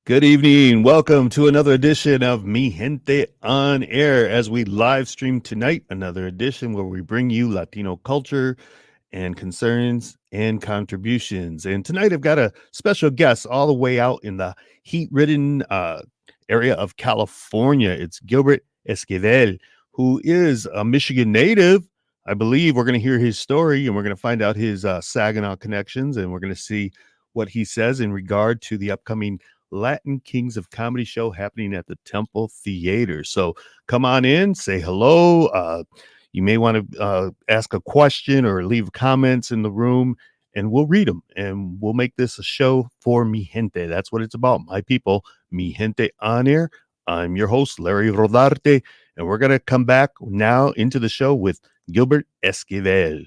Good evening. Welcome to another edition of Mi Gente on Air as we live stream tonight. Another edition where we bring you Latino culture and concerns and contributions. And tonight I've got a special guest all the way out in the heat-ridden area of California. It's Gilbert Esquivel, who is a Michigan native. I believe we're going to hear his story and we're going to find out his Saginaw connections, and we're going to see what he says in regard to the upcoming Latin Kings of Comedy show happening at the Temple Theater. So come on in, say hello. You may want to ask a question or leave comments in the room, and we'll read them. And we'll make this a show for Mi Gente. That's what it's about. My people, Mi Gente on Air. I'm your host, Larry Rodarte, and we're going to come back now into the show with Gilbert Esquivel.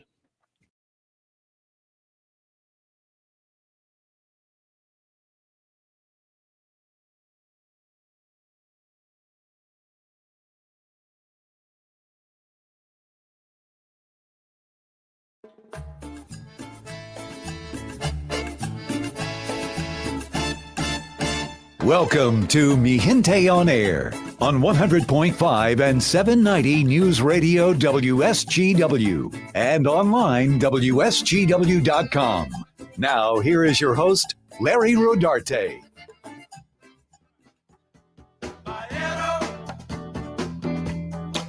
Welcome to Mi Gente on Air on 100.5 and 790 News Radio WSGW and online WSGW.com. Now, here is your host, Larry Rodarte.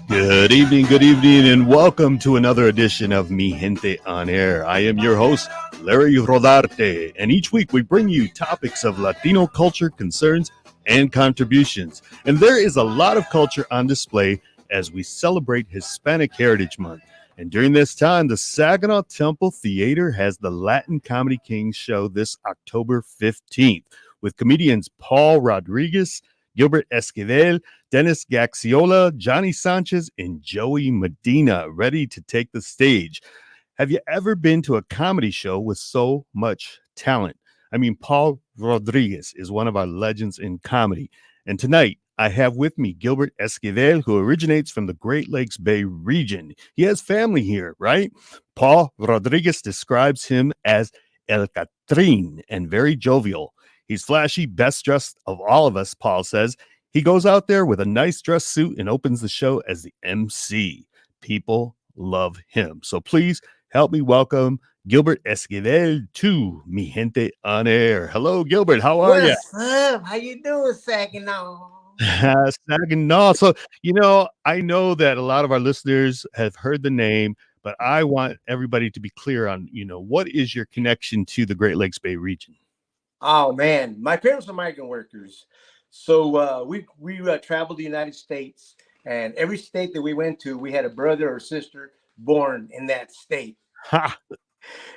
Good evening, and welcome to another edition of Mi Gente on Air. I am your host, Larry Rodarte, and each week we bring you topics of Latino culture, concerns, and contributions. And there is a lot of culture on display as we celebrate Hispanic Heritage Month. And during this time, the Saginaw Temple Theater has the Latin Comedy Kings show this October 15th with comedians Paul Rodriguez, Gilbert Esquivel, Dennis Gaxiola, Johnny Sanchez, and Joey Medina ready to take the stage. Have you ever been to a comedy show with so much talent? I mean, Paul Rodriguez is one of our legends in comedy. And tonight, I have with me Gilbert Esquivel, who originates from the Great Lakes Bay region. He has family here, right? Paul Rodriguez describes him as El Catrín and very jovial. He's flashy, best dressed of all of us, Paul says. He goes out there with a nice dress suit and opens the show as the MC. People love him. So please help me welcome Gilbert Esquivel to Mi Gente on Air. Hello, Gilbert. How are you? What's up? How you doing, Saginaw? Saginaw. So, I know that a lot of our listeners have heard the name, but I want everybody to be clear on, what is your connection to the Great Lakes Bay region? Oh man, my parents are migrant workers, so we traveled the United States, and every state that we went to, we had a brother or sister born in that state. Ha!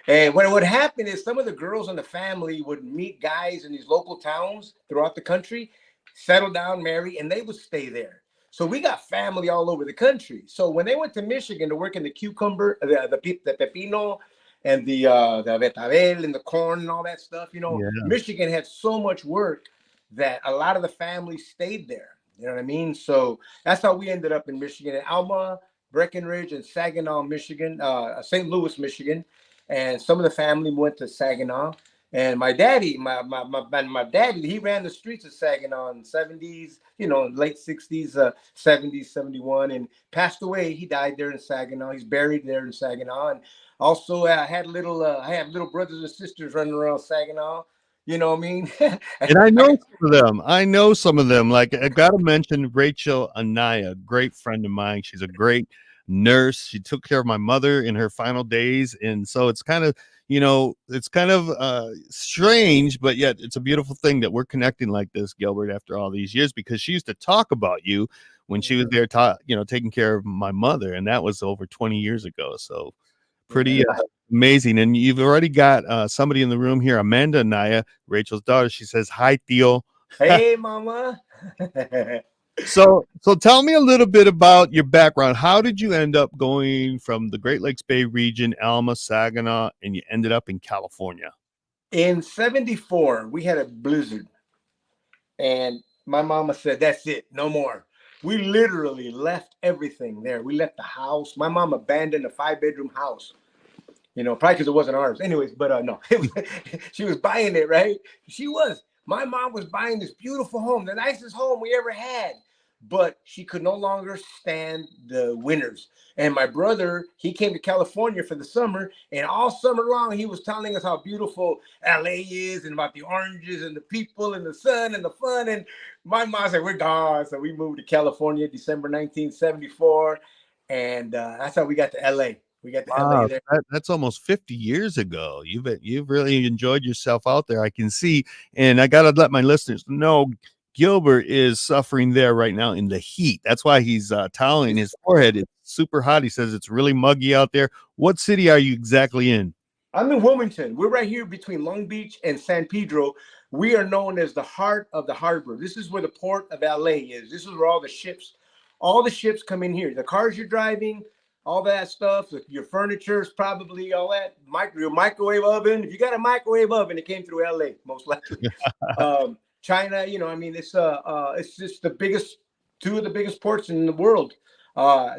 And what would happen is some of the girls in the family would meet guys in these local towns throughout the country, settle down, marry, and they would stay there. So we got family all over the country. So when they went to Michigan to work in the cucumber, the pepino, and the betabel and the corn and all that stuff, Yeah. Michigan had so much work that a lot of the families stayed there. You know what I mean? So that's how we ended up in Michigan, in Alma, Breckenridge, and Saginaw, Michigan, St. Louis, Michigan. And some of the family went to Saginaw. And my daddy, my daddy, he ran the streets of Saginaw in the 70s, late 60s, 70s, 71, and passed away. He died there in Saginaw. He's buried there in Saginaw. And also, I have little brothers and sisters running around Saginaw. You know what I mean? And I know some of them. Like, I got to mention Rachel Anaya, great friend of mine. She's a great nurse. She took care of my mother in her final days. And so it's kind of, strange, but yet it's a beautiful thing that we're connecting like this, Gilbert, after all these years, because she used to talk about you when she was there, taking care of my mother. And that was over 20 years ago. So pretty amazing. And you've already got somebody in the room here, Amanda Anaya, Rachel's daughter. She says, "Hi, Theo." Hey, mama. So tell me a little bit about your background. How did you end up going from the Great Lakes Bay region, Alma, Saginaw, and you ended up in California? In 74, we had a blizzard. And my mama said, "That's it, no more." We literally left everything there. We left the house. My mom abandoned a 5-bedroom house. Probably because it wasn't ours. Anyways, but no, she was buying it, right? She was. My mom was buying this beautiful home, the nicest home we ever had, but she could no longer stand the winters. And my brother, he came to California for the summer, and all summer long, he was telling us how beautiful LA is and about the oranges and the people and the sun and the fun. And my mom said, we're gone. So we moved to California, December 1974. And that's how we got to LA. We got to LA Wow, there. that's almost 50 years ago. You've really enjoyed yourself out there. I can see, and I gotta let my listeners know Gilbert is suffering there right now in the heat. That's why he's toweling his forehead. It's super hot. He says it's really muggy out there. What city are you exactly in? I'm in Wilmington. We're right here between Long Beach and San Pedro. We are known as the heart of the harbor. This is where the port of LA is. This is where all the ships come in here. The cars you're driving, all that stuff, your furniture is probably all that. Your microwave oven. If you got a microwave oven, it came through LA, most likely. China, I mean, it's just two of the biggest ports in the world.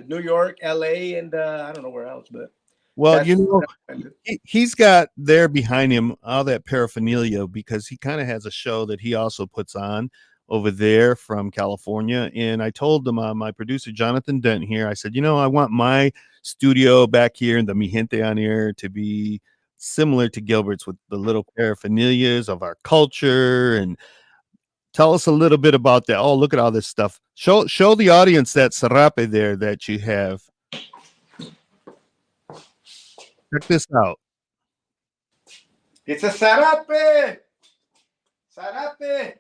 New York, LA, and I don't know where else, but Well, that's he's got there behind him all that paraphernalia because he kind of has a show that he also puts on over there from California. And I told him, my producer, Jonathan Dent here, I said, I want my studio back here in the Mi Gente on Air to be similar to Gilbert's with the little paraphernalias of our culture. And tell us a little bit about that. Oh, look at all this stuff. Show the audience that sarape there that you have. Check this out. It's a sarape. Sarape.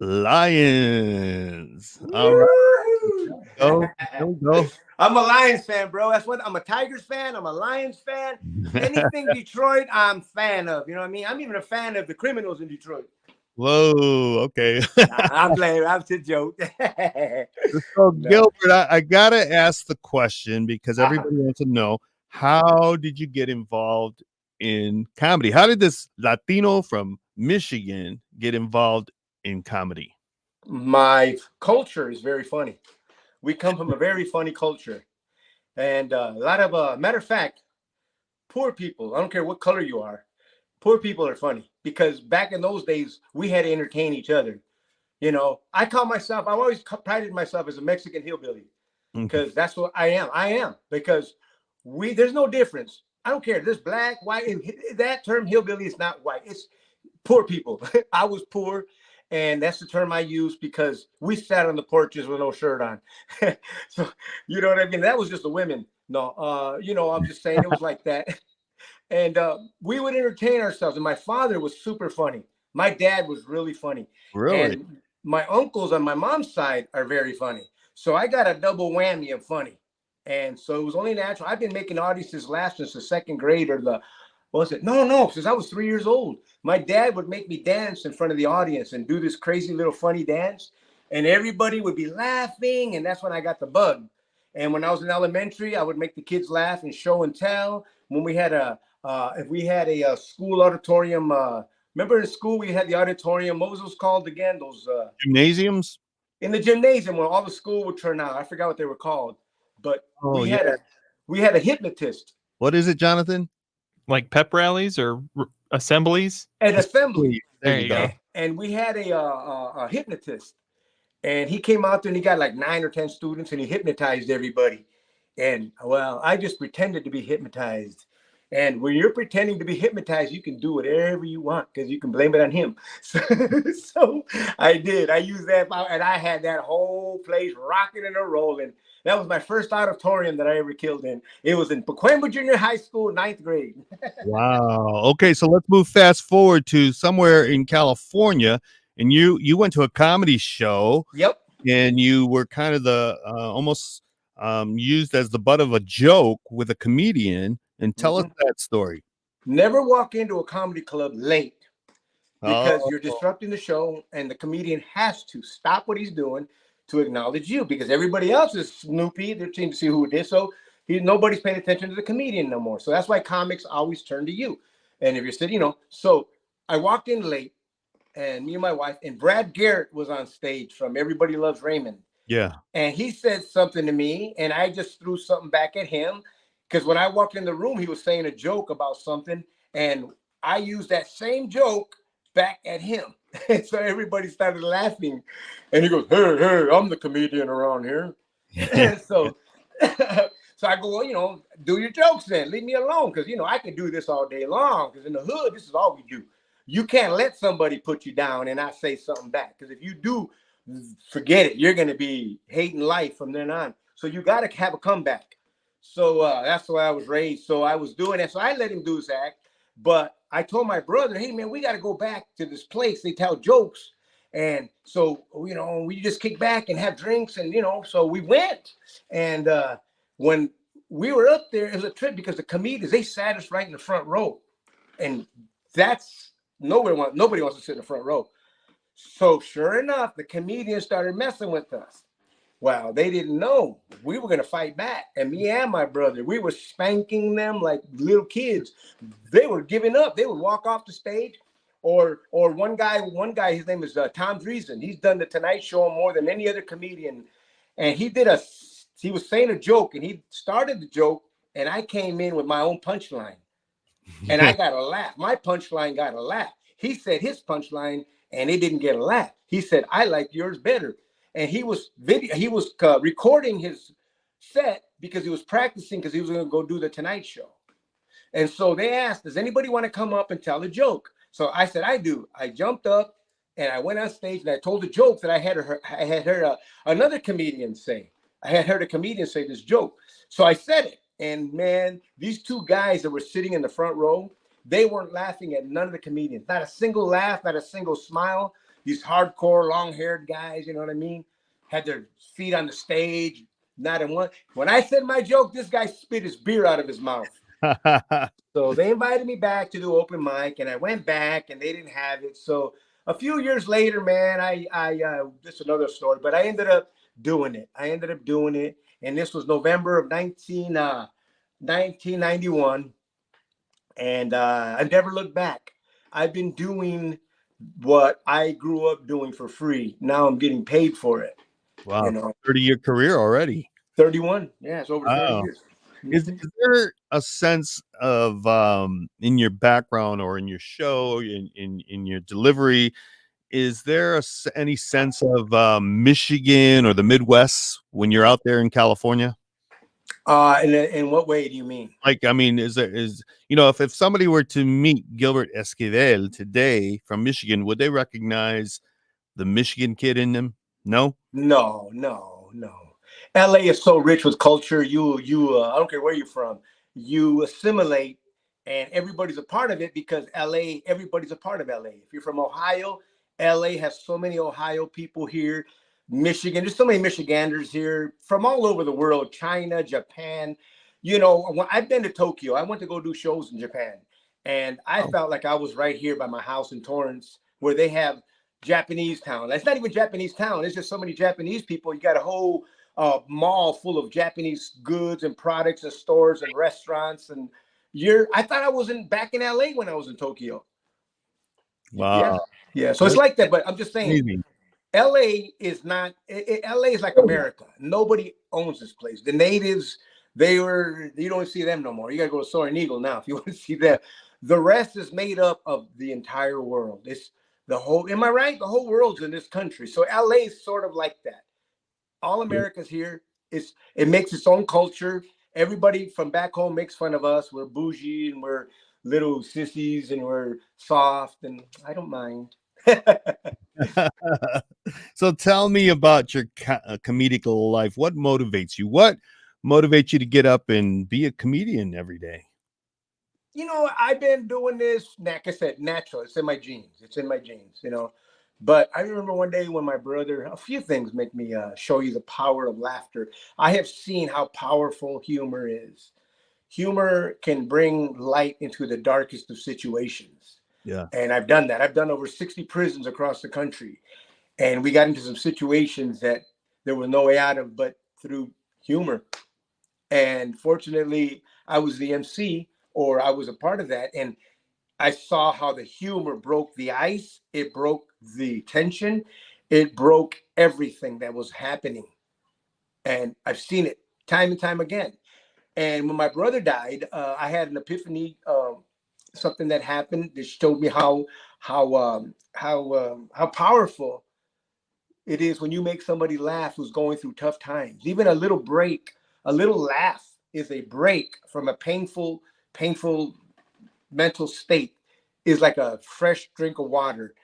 Lions. All right. Go. I'm a Lions fan, bro. That's what I'm a Tigers fan. I'm a Lions fan. Anything Detroit, I'm fan of. You know what I mean? I'm even a fan of the Criminals in Detroit. Whoa. Okay. I'm playing. I'm just joke. So, Gilbert, I gotta ask the question because everybody wants to know: how did you get involved in comedy? How did this Latino from Michigan get involved in comedy? My culture is very funny. We come from a very funny culture, and a lot of matter of fact, poor people. I don't care what color you are. Poor people are funny because back in those days we had to entertain each other. I call myself. I've always prided myself as a Mexican hillbilly because that's what I am. I am because there's no difference. I don't care. There's black, white, and that term hillbilly is not white. It's poor people. I was poor. And that's the term I use because we sat on the porches with no shirt on. So, you know what I mean? That was just the women. No, I'm just saying it was like that. And we would entertain ourselves. And my father was super funny. My dad was really funny. Really? And my uncles on my mom's side are very funny. So I got a double whammy of funny. And so it was only natural. I've been making audiences last since the second grade or since I was 3 years old. My dad would make me dance in front of the audience and do this crazy little funny dance. And everybody would be laughing. And that's when I got the bug. And when I was in elementary, I would make the kids laugh and show and tell. When we had if we had a school auditorium, remember in school we had the auditorium, what was those called again? Those gymnasiums? In the gymnasium where all the school would turn out. I forgot what they were called. But we had a hypnotist. What is it, Jonathan? Like pep rallies or assemblies? An assembly. There you go. And we had a hypnotist. And he came out there and he got like 9 or 10 students and he hypnotized everybody. And well, I just pretended to be hypnotized. And when you're pretending to be hypnotized, you can do whatever you want because you can blame it on him. So I did. I used that and I had that whole place rocking and rolling. That was my first auditorium that I ever killed in. It was in Pacoima Junior High School, 9th grade. Wow. Okay, so let's move fast forward to somewhere in California. And you went to a comedy show. Yep. And you were kind of the almost used as the butt of a joke with a comedian. And tell us that story. Never walk into a comedy club late because you're disrupting the show and the comedian has to stop what he's doing to acknowledge you because everybody else is snoopy. They're trying to see who it is. So nobody's paying attention to the comedian no more. So that's why comics always turn to you. And if you're sitting, so I walked in late and me and my wife and Brad Garrett was on stage from Everybody Loves Raymond. Yeah. And he said something to me and I just threw something back at him. Because when I walked in the room, he was saying a joke about something, and I used that same joke back at him. And so everybody started laughing. And he goes, hey, I'm the comedian around here. And so, so I go, well, you know, do your jokes then. Leave me alone. Because, you know, I can do this all day long. Because in the hood, this is all we do. You can't let somebody put you down and I say something back. Because if you do, forget it. You're going to be hating life from then on. So you got to have a comeback. So that's the way I was raised. So I was doing that. So I let him do his act. But I told my brother, hey, man, we got to go back to this place. They tell jokes. And so, you know, we just kick back and have drinks. And, you know, so we went. And when we were up there, it was a trip because the comedians, they sat us right in the front row. And that's nobody wants to sit in the front row. So sure enough, the comedians started messing with us. Well, they didn't know we were going to fight back. And me and my brother, we were spanking them like little kids. They were giving up. They would walk off the stage. Or one guy, his name is Tom Dreesen. He's done the Tonight Show more than any other comedian. And he was saying a joke and he started the joke and I came in with my own punchline. And I got a laugh. My punchline got a laugh. He said his punchline and it didn't get a laugh. He said, I like yours better. And he was recording his set because he was practicing because he was going to go do the Tonight Show. And so they asked, does anybody want to come up and tell a joke? So I said, I do. I jumped up and I went on stage and I told a joke that I had heard another comedian say. I had heard a comedian say this joke. So I said it. And man, these two guys that were sitting in the front row, they weren't laughing at none of the comedians. Not a single laugh, not a single smile. These hardcore, long-haired guys, you know what I mean? Had their feet on the stage, not in one. When I said my joke, this guy spit his beer out of his mouth. So they invited me back to do open mic, and I went back, and they didn't have it. So a few years later, man, this is another story, but I ended up doing it. And this was November of 1991, and I never looked back. I've been doing what I grew up doing for free. Now I'm getting paid for it. Wow, you know, 30-year career already. 31. Yeah, it's over 30 years. Is there a sense of in your background or in your show, in your delivery, is there any sense of Michigan or the Midwest when you're out there in California? In what way do you mean? Like, I mean, is if somebody were to meet Gilbert Esquivel today from Michigan, would they recognize the Michigan kid in them? No. LA is so rich with culture. You I don't care where you're from, you assimilate, and everybody's a part of it because everybody's a part of LA. If you're from Ohio, LA has so many Ohio people here. Michigan, there's so many Michiganders here from all over the world, China, Japan. You know, I've been to Tokyo. I went to go do shows in Japan, and I felt like I was right here by my house in Torrance, where they have Japanese town. It's not even Japanese town. It's just so many Japanese people. You got a whole mall full of Japanese goods and products and stores and restaurants. And I thought I was back in LA when I was in Tokyo. Wow. Yeah. So it's like that. But I'm just saying, Amazing. LA is not. LA is like America. Nobody owns this place. The natives, you don't see them no more. You got to go to Soaring Eagle now if you want to see them. The rest is made up of the entire world. It's the whole. Am I right? The whole world's in this country. So LA is sort of like that. All America's here. It makes its own culture. Everybody from back home makes fun of us. We're bougie and we're little sissies and we're soft, and I don't mind. So tell me about your comedic life. What motivates you? What motivates you to get up and be a comedian every day? You know, I've been doing this, like I said, natural. It's in my genes. You know. But I remember one day when my brother, a few things make me show you the power of laughter. I have seen how powerful humor is. Humor can bring light into the darkest of situations. Yeah. And I've done that. I've done over 60 prisons across the country. And we got into some situations that there was no way out of but through humor. And fortunately, I was the MC, or I was a part of that. And I saw how the humor broke the ice. It broke the tension. It broke everything that was happening. And I've seen it time and time again. And when my brother died, I had an epiphany, something that happened that showed me how how powerful it is when you make somebody laugh who's going through tough times. Even a little break, a little laugh is a break from a painful mental state, is like a fresh drink of water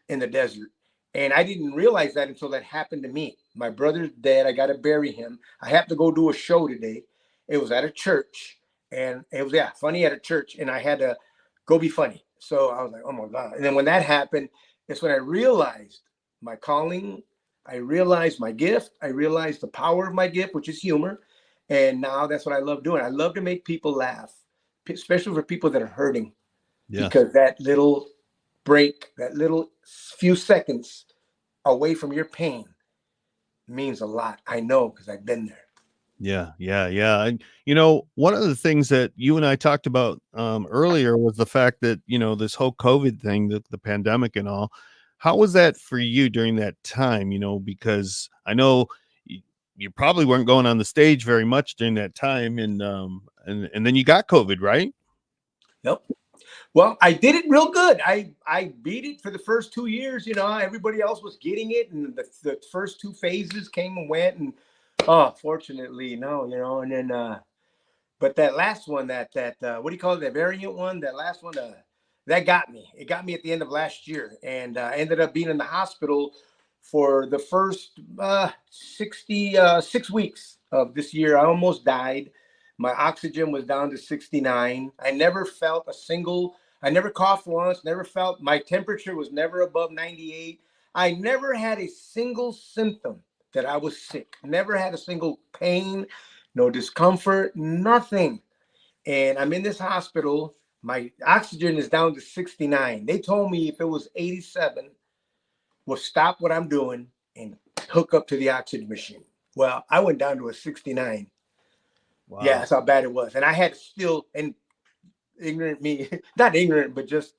in the desert. And I didn't realize that until that happened to me. My brother's dead. I got to bury him. I have to go do a show today. It was at a church, and it was, yeah, funny at a church, and I had to go be funny. So I was like, oh my God. And then when that happened, it's when I realized my calling. I realized my gift. I realized the power of my gift, which is humor. And now that's what I love doing. I love to make people laugh, especially for people that are hurting, Yes. because that little break, that little few seconds away from your pain means a lot. I know, because I've been there. Yeah, yeah, yeah. And one of the things that you and I talked about earlier was the fact that this whole COVID thing, the pandemic and all. How was that for you during that time? Because I know you probably weren't going on the stage very much during that time, and then you got COVID, right? Yep. Well, I did it real good. I beat it for the first 2 years. Everybody else was getting it, and the first two phases came and went, and fortunately, no, and then but that last one, that what do you call it? That variant one, that last one, that got me. It got me at the end of last year, and I ended up being in the hospital for the first 66 weeks of this year. I almost died. My oxygen was down to 69. I never coughed once, never felt, my temperature was never above 98. I never had a single symptom that I was sick, never had a single pain, no discomfort, nothing. And I'm in this hospital. My oxygen is down to 69. They told me if it was 87, we'll stop what I'm doing and hook up to the oxygen machine. Well, I went down to a 69. Wow. Yeah, that's how bad it was. And I had to still, and ignorant me, not ignorant, but just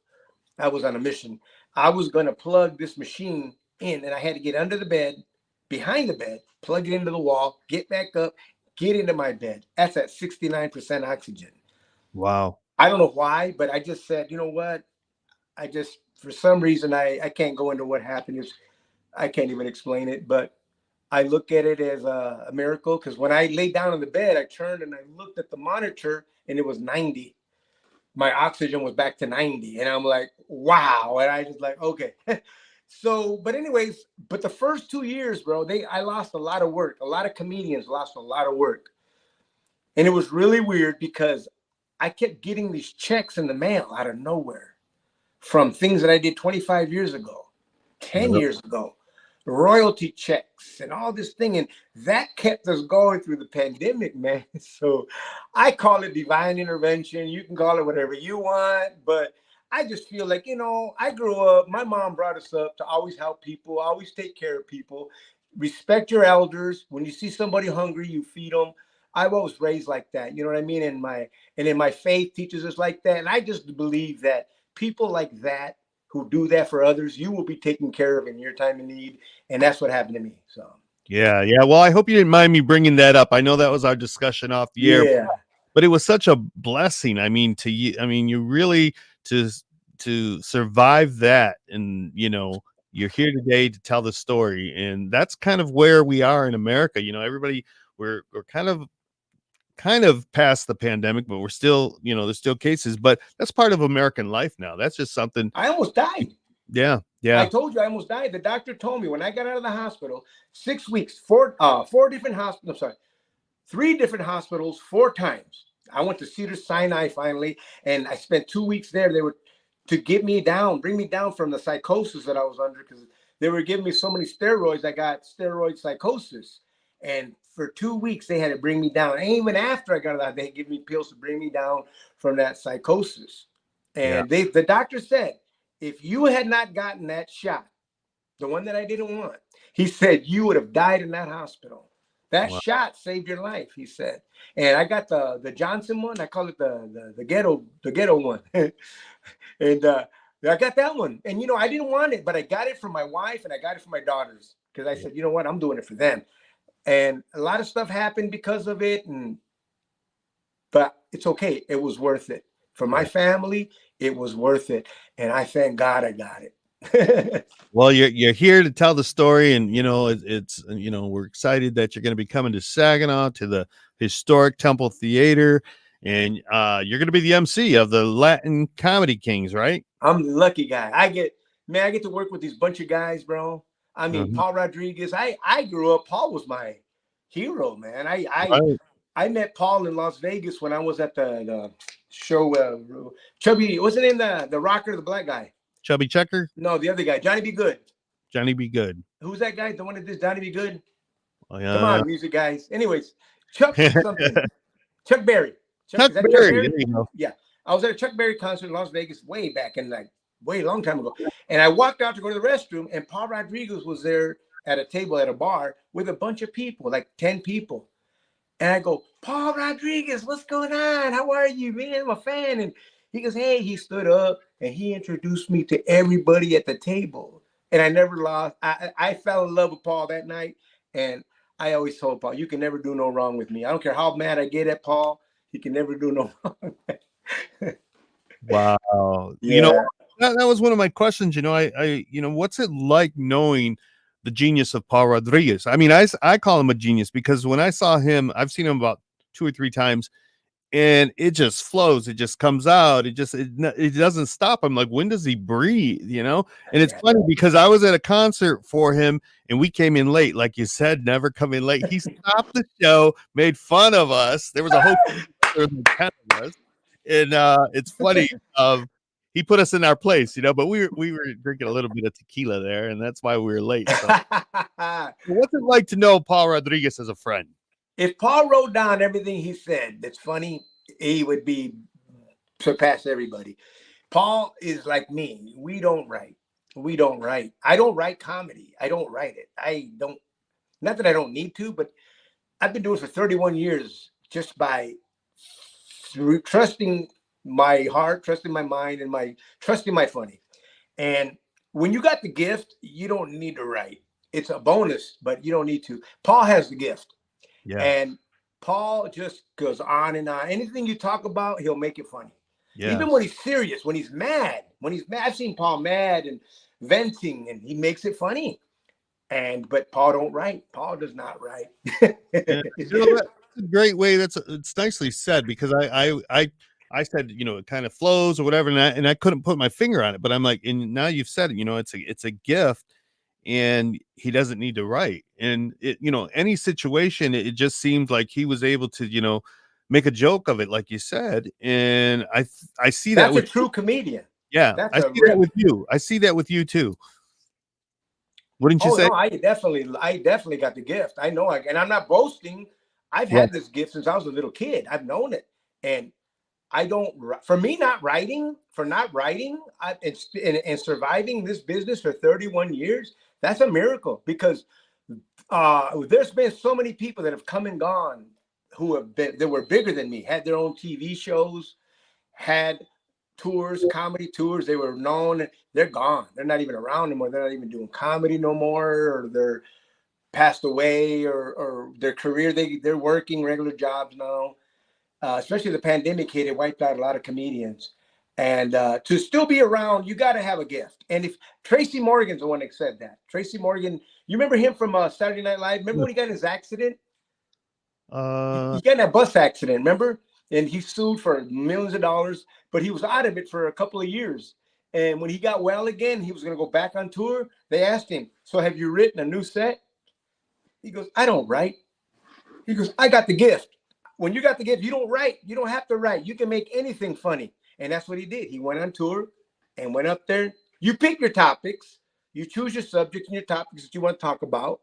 I was on a mission. I was going to plug this machine in, and I had to get under the bed, behind the bed, plug it into the wall, get back up, get into my bed. That's at 69% oxygen. Wow. I don't know why, but I just said, you know what? For some reason, I can't go into what happened. I can't even explain it, but I look at it as a miracle, because when I lay down on the bed, I turned and I looked at the monitor, and it was 90. My oxygen was back to 90. And I'm like, wow. And I just like, okay. So, but anyways, but the first 2 years, bro, I lost a lot of work. A lot of comedians lost a lot of work. And it was really weird because I kept getting these checks in the mail out of nowhere from things that I did 25 years ago, 10 Yep. years ago, royalty checks and all this thing. And that kept us going through the pandemic, man. So I call it divine intervention. You can call it whatever you want, but I just feel like, I grew up, my mom brought us up to always help people, always take care of people, respect your elders. When you see somebody hungry, you feed them. I was raised like that. You know what I mean? And in my faith teaches us like that. And I just believe that people like that who do that for others, you will be taken care of in your time of need. And that's what happened to me. So Yeah, yeah. Well, I hope you didn't mind me bringing that up. I know that was our discussion off the air, yeah. but it was such a blessing. I mean, to you, you really to survive that, and you're here today to tell the story, and that's kind of where we are in America. Everybody, we're kind of past the pandemic, but we're still, there's still cases, but that's part of American life now. That's just something. I almost died. Yeah, I yeah, told you I almost died. The doctor told me when I got out of the hospital, 6 weeks, four different hospitals. I'm sorry, 3 different hospitals, 4 times. I went to Cedars-Sinai finally, and I spent 2 weeks there. They were to bring me down from the psychosis that I was under, because they were giving me so many steroids. I got steroid psychosis, and for 2 weeks they had to bring me down. And even after I got out, they give me pills to bring me down from that psychosis. yeah. And the doctor said, if you had not gotten that shot, the one that I didn't want, he said, you would have died in that hospital. That Wow. shot saved your life, he said. And I got the Johnson one. I call it the ghetto one. And I got that one. And I didn't want it, but I got it for my wife and I got it for my daughters, because I said, you know what, I'm doing it for them. And a lot of stuff happened because of it, but it's okay. It was worth it For my family, it was worth it. And I thank God I got it. Well, you're here to tell the story, and it's we're excited that you're going to be coming to Saginaw to the historic Temple Theater, and you're going to be the MC of the Latin Comedy Kings, right? I'm the lucky guy. I get to work with these bunch of guys, bro. I mean, Paul Rodriguez. I grew up. Paul was my hero, man. I met Paul in Las Vegas when I was at the show. Chubby, what's the name? The rocker, the black guy. Chubby Checker? No, the other guy, Johnny B. Good. Johnny B. Good. Who's that guy? The one that did Johnny B. Good? Oh, Come on, music guys. Anyways, Chuck something. Chuck Berry. Chuck Berry. Yeah. I was at a Chuck Berry concert in Las Vegas way back in way long time ago. And I walked out to go to the restroom, and Paul Rodriguez was there at a table at a bar with a bunch of people, like 10 people. And I go, Paul Rodriguez, what's going on? How are you, man? I'm a fan. And he goes, hey, he stood up and he introduced me to everybody at the table. And I never lost. I fell in love with Paul that night. And I always told Paul, you can never do no wrong with me. I don't care how mad I get at Paul. He can never do no wrong. Wow. Yeah. That was one of my questions. I what's it like knowing the genius of Paul Rodriguez? I mean, I call him a genius because when I saw him, I've seen him about 2 or 3 times, and it just flows. It just comes out. It doesn't stop. I'm like, when does he breathe? And it's funny because I was at a concert for him and we came in late. Like you said, never come in late. He stopped the show, made fun of us. There was a whole 10 of us. And it's funny. He put us in our place, but we were drinking a little bit of tequila there, and that's why we were late. So. What's it like to know Paul Rodriguez as a friend? If Paul wrote down everything he said that's funny, he would be surpass everybody. Paul is like me. We don't write. I don't write comedy. I don't write it. Not that I don't need to, but I've been doing it for 31 years just by trusting my heart, trusting my mind, and trusting my funny. And when you got the gift, you don't need to write. It's a bonus, but you don't need to. Paul has the gift. Yeah. And Paul just goes on and on. Anything you talk about, he'll make it funny. Yeah. Even when he's serious, when he's mad, I've seen Paul mad and venting, and he makes it funny. But Paul don't write. Paul does not write. That's a great way. It's nicely said, because I said, it kind of flows or whatever, and I couldn't put my finger on it. But I'm like, and now you've said it, it's a gift, and he doesn't need to write. And any situation, it just seemed like he was able to, make a joke of it, like you said. And I see that that's a true comedian. Yeah, I see that with you. I see that with you too. Wouldn't you say? No, I definitely got the gift. I know, and I'm not boasting. I've had this gift since I was a little kid. I've known it, and I don't. For me, not writing, and surviving this business for 31 years, that's a miracle. Because there's been so many people that have come and gone that were bigger than me, had their own TV shows, had tours, comedy tours. They were known. They're gone. They're not even around anymore. They're not even doing comedy no more, or they're passed away, or their career. They're working regular jobs now. Especially the pandemic hit, it wiped out a lot of comedians. And to still be around, you got to have a gift. And if Tracy Morgan's the one that said that. Tracy Morgan, you remember him from Saturday Night Live? Remember when he got in his accident? He got in that bus accident, remember? And he sued for millions of dollars, but he was out of it for a couple of years. And when he got well again, he was going to go back on tour. They asked him, so have you written a new set? He goes, I don't write. He goes, I got the gift. When you got the gift, you don't write. You don't have to write. You can make anything funny. And that's what he did. He went on tour and went up there. You pick your topics. You choose your subjects and your topics that you want to talk about,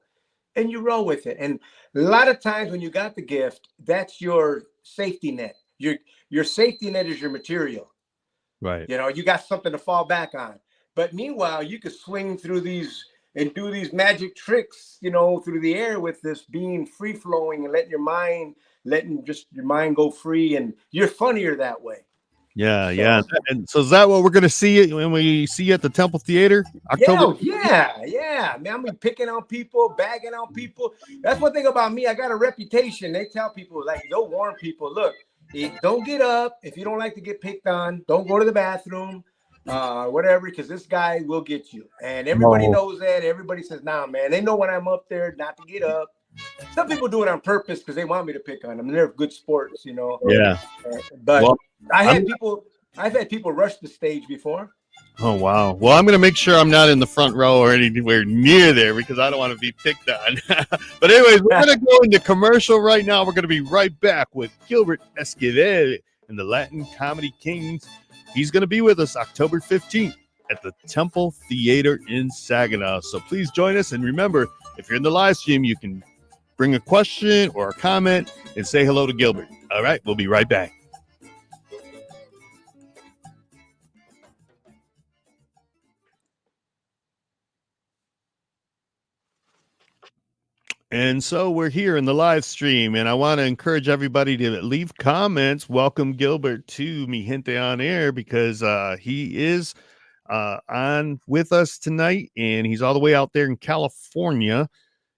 and you roll with it. And a lot of times when you got the gift, that's your safety net. Your safety net is your material. Right. You got something to fall back on. But meanwhile, you could swing through these and do these magic tricks, through the air with this being free flowing and letting your mind go free, and you're funnier that way. Yeah. And so is that what we're going to see when we see you at the Temple Theater? October? Yeah. Man, I'm gonna be picking on people, bagging on people. That's one thing about me. I got a reputation. They tell people, like, they'll warn people, look, Don't get up if you don't like to get picked on. Don't go to the bathroom, whatever, because this guy will get you. And everybody knows that. Everybody says, "Nah, man." They know when I'm up there not to get up. Some people do it on purpose because they want me to pick on them. They're good sports, you know. Yeah. But Well, I've had people rush the stage before. Oh, wow. Well, I'm going to make sure I'm not in the front row or anywhere near there because I don't want to be picked on. But anyways, we're going to go into commercial right now. We're going to be right back with Gilbert Esquivel and the Latin Comedy Kings. He's going to be with us October 15th at the Temple Theater in Saginaw. So please join us. And remember, if you're in the live stream, you can bring a question or a comment and say hello to Gilbert. All right, we'll be right back. And so we're here in the live stream, and I want to encourage everybody to leave comments. Welcome Gilbert to Mi Gente on Air because he is on with us tonight, and he's all the way out there in California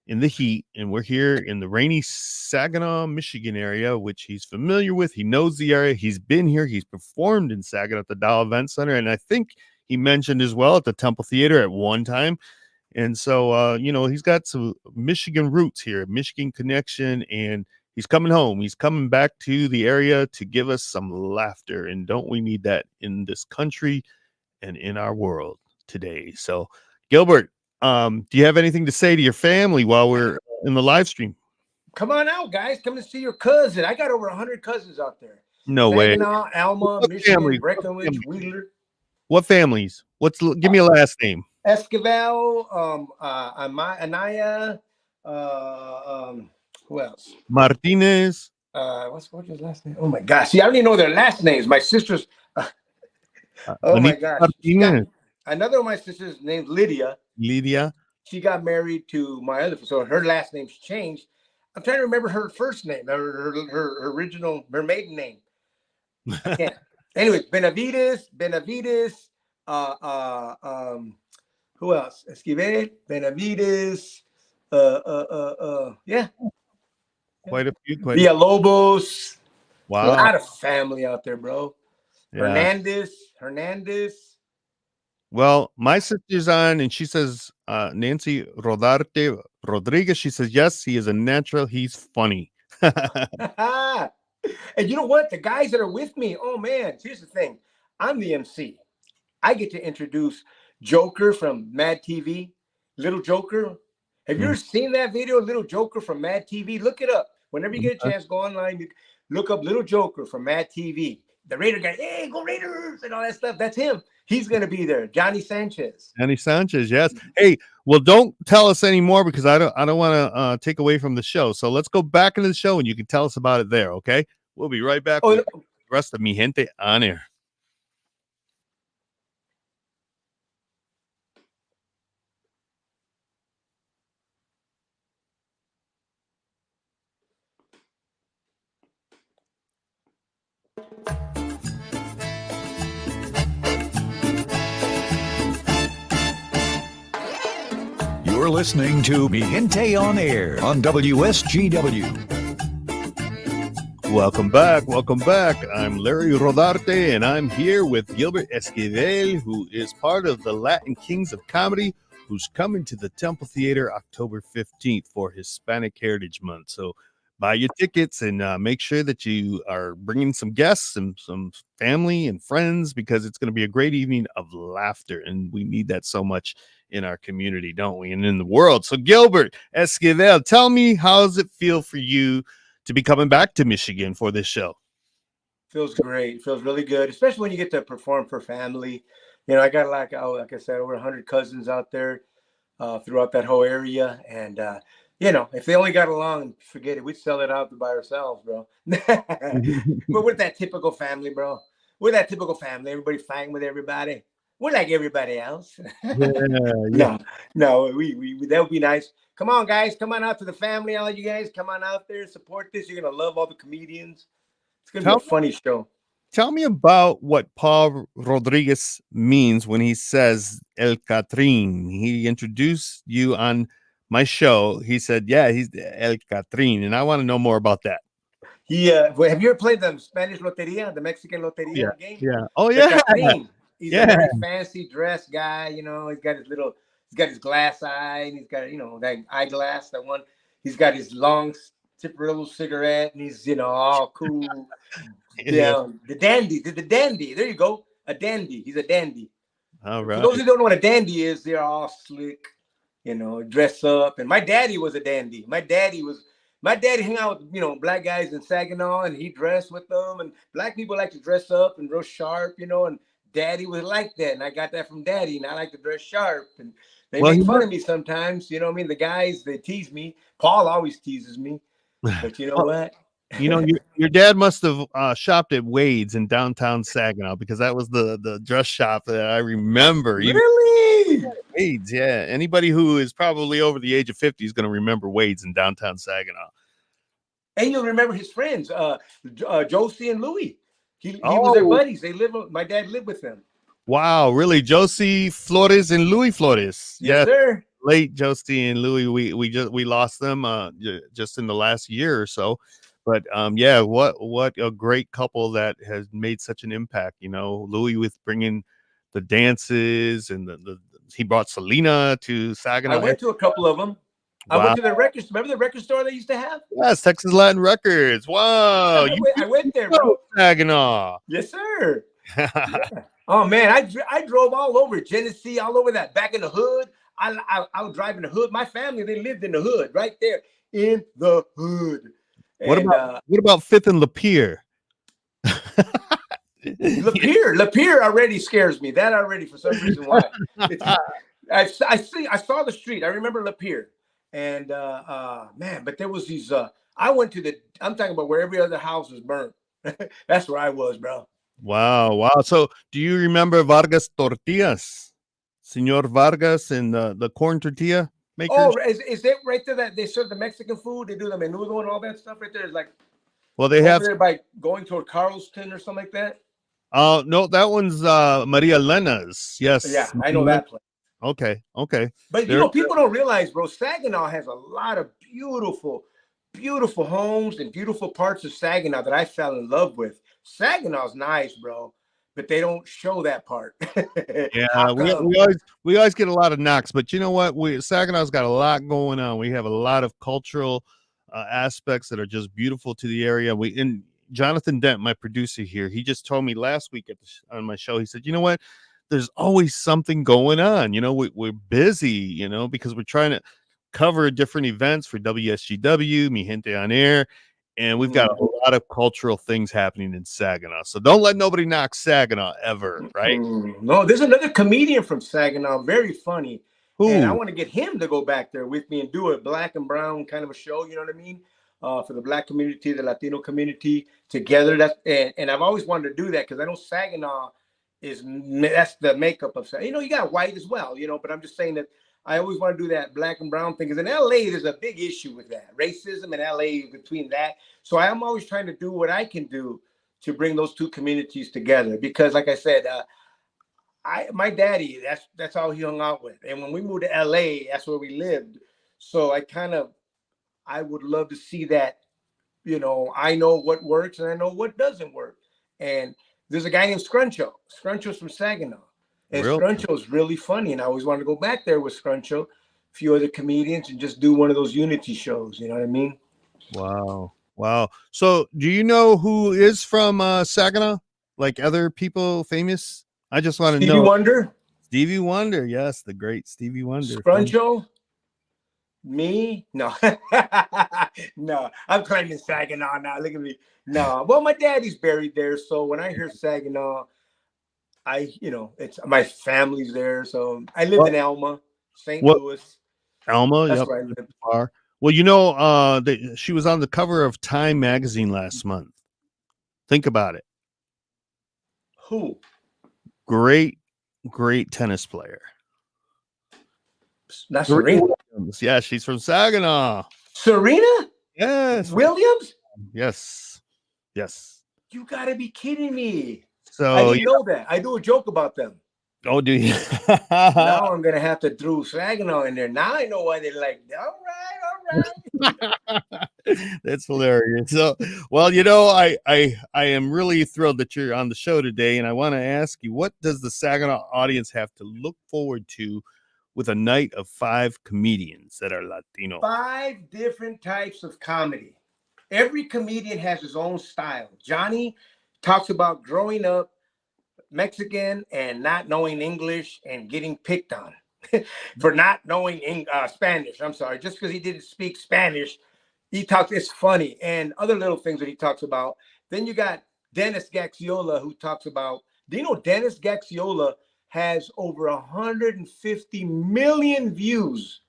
in the heat, and we're here in the rainy Saginaw, Michigan area, which he's familiar with. He knows the area. He's been here. He's performed in Saginaw at the Dow Event Center, and I think he mentioned as well at the Temple Theater at one time. And so, he's got some Michigan roots here, Michigan connection, and he's coming home. He's coming back to the area to give us some laughter. And don't we need that in this country and in our world today? So, Gilbert, do you have anything to say to your family while we're in the live stream? Come on out, guys. Come to see your cousin. I got over 100 cousins out there. No Saginaw, way. Alma, What Michigan, families? Breckenridge, Wheeler. What families? Give me a last name. Esquivel, Anaya, who else? Martinez. What's his last name? Oh my gosh. See, I don't even know their last names. My sister's oh my gosh. Martinez. Another of my sisters named Lydia. Lydia. She got married to my other, so her last name's changed. I'm trying to remember her first name, her original, her maiden name. Yeah. Anyways, Benavides, who else? Esquivel, Benavides, yeah. Quite a few. Villalobos. Wow. A lot of family out there, bro. Yeah. Hernandez. Well, my sister's on, and she says, Nancy Rodarte Rodriguez, she says, yes, he is a natural. He's funny. And you know what? The guys that are with me, oh, man, here's the thing. I'm the MC. I get to introduce Joker from Mad TV, Little Joker. Have you ever seen that video, Little Joker from Mad TV? Look it up. Whenever you get a chance, go online, you look up Little Joker from Mad TV. The Raider guy, hey, go Raiders, and all that stuff. That's him. He's going to be there. Johnny Sanchez, yes. Hey, well, don't tell us anymore because I don't want to take away from the show. So let's go back into the show and you can tell us about it there, okay? We'll be right back with the rest of Mi Gente on Air. You're listening to Mi Gente on Air on WSGW. Welcome back. I'm Larry Rodarte, and I'm here with Gilbert Esquivel, who is part of the Latin Kings of Comedy, who's coming to the Temple Theater October 15th for Hispanic Heritage Month. So buy your tickets and make sure that you are bringing some guests and some family and friends because it's going to be a great evening of laughter, and we need that so much in our community, don't we? And in the world. So Gilbert Esquivel, tell me, how does it feel for you to be coming back to Michigan for this show? Feels great. Feels really good, especially when you get to perform for family. You know, I got like I said, over 100 cousins out there throughout that whole area. And, if they only got along, forget it. We'd sell it out by ourselves, bro. But we're that typical family, bro. We're that typical family. Everybody fighting with everybody. We're like everybody else. Yeah. No, we that would be nice. Come on, guys. Come on out to the family. All you guys, come on out there. Support this. You're going to love all the comedians. It's going to be a funny show. Tell me about what Paul Rodriguez means when he says El Catrín. He introduced you on my show. He said, yeah, he's El Catrín. And I want to know more about that. Have you ever played the Spanish Loteria, the Mexican Yeah, Loteria game? yeah. Oh The yeah, Catrín. He's a yeah. very fancy dressed guy. You know, he's got his glass eye, and he's got that eyeglass. That one. He's got his long Cigarillo cigarette, and he's all cool. Yeah. The dandy. The dandy. There you go. A dandy. He's a dandy. All For right. those who don't know what a dandy is, they're all slick, dress up. And my daddy was a dandy. My daddy hung out with, black guys in Saginaw, and he dressed with them. And black people like to dress up and real sharp, and daddy was like that. And I got that from daddy. And I like to dress sharp. And they make fun of me sometimes. You know what I mean? The guys, they tease me. Paul always teases me. But you know what? Your dad must have shopped at Wade's in downtown Saginaw, because that was the dress shop that I remember. Really? Wade's, yeah. Anybody who is probably over the age of 50 is going to remember Wade's in downtown Saginaw. And you'll remember his friends, Josie and Louie. He was their buddies. My dad lived with them. Wow, really? Josie Flores and Louis Flores. Yes, sir. Late Josie and Louis. We lost them just in the last year or so. But what a great couple that has made such an impact. Louis with bringing the dances, and he brought Selena to Saginaw. I went to a couple of them. Wow. I went to the records. Remember the record store they used to have? Yes, Texas Latin Records. Wow, I went there, bro. Saginaw. Yes, sir. Yeah. Oh man, I drove all over Genesee, all over that, back in the hood. I was driving the hood. My family, they lived in the hood, right there in the hood. What about Fifth and Lapeer? Lapeer already scares me. That already, for some reason, why? I saw the street. I remember Lapeer, and man, but there was these. I'm talking about where every other house was burnt. That's where I was, bro. Wow. So, do you remember Vargas Tortillas, Senor Vargas, and the corn tortilla makers? Oh, is it right there that they serve the Mexican food? They do the menudo and all that stuff right there. It's like, well, they have there by going toward Carlston or something like that. No, that one's Maria Lena's. Yes. Yeah, I know that place. Okay. But people don't realize, bro, Saginaw has a lot of beautiful homes and beautiful parts of Saginaw that I fell in love with. Saginaw's nice, bro, but they don't show that part. Yeah, we always get a lot of knocks, but you know what? Saginaw's got a lot going on. We have a lot of cultural aspects that are just beautiful to the area. And Jonathan Dent, my producer here, he just told me last week on my show, he said, you know what? There's always something going on. We're busy, because we're trying to cover different events for WSGW, Mi Gente on Air, and we've got a lot of cultural things happening in Saginaw. So don't let nobody knock Saginaw ever, right? No, there's another comedian from Saginaw, very funny. Ooh. And I want to get him to go back there with me and do a black and brown kind of a show, you know what I mean? For the black community, the Latino community together. And I've always wanted to do that because I know Saginaw that's the makeup of Saginaw. You got white as well, but I'm just saying that I always want to do that black and brown thing, because in LA, there's a big issue with that. Racism in LA between that. So I'm always trying to do what I can do to bring those two communities together. Because like I said, my daddy, that's all he hung out with. And when we moved to LA, that's where we lived. So I would love to see that, I know what works and I know what doesn't work. And there's a guy named Scruncho. Scruncho's from Saginaw. And Scruncho's really funny, and I always wanted to go back there with Scruncho, a few other comedians, and just do one of those unity shows. You know what I mean? Wow. So, do you know who is from Saginaw? Like other people famous? I just want to know. Stevie Wonder, yes, the great Stevie Wonder. Scruncho? Me? No. No, I'm claiming Saginaw now. Look at me. No. Well, my daddy's buried there, so when I hear Saginaw, it's my family's there. So I lived in Alma, St. Louis. Alma, that's where I lived. Far. Well, she was on the cover of Time magazine last month. Think about it. Who? Great tennis player. Not Serena. Williams. Yeah, she's from Saginaw. Serena? Yes. Williams? Yes. You gotta be kidding me. So I didn't know that. I do a joke about them. Oh, do you? Now I'm gonna have to throw Saginaw in there. Now I know why they're like, all right. That's hilarious. So, well, you know, I am really thrilled that you're on the show today, and I want to ask you, what does the Saginaw audience have to look forward to with a night of 5 comedians that are Latino? 5 different types of comedy. Every comedian has his own style. Johnny talks about growing up Mexican and not knowing English and getting picked on for not knowing Spanish. I'm sorry, just because he didn't speak Spanish, he talks. It's funny and other little things that he talks about. Then you got Dennis Gaxiola, who talks about. Do you know Dennis Gaxiola has over 150 million views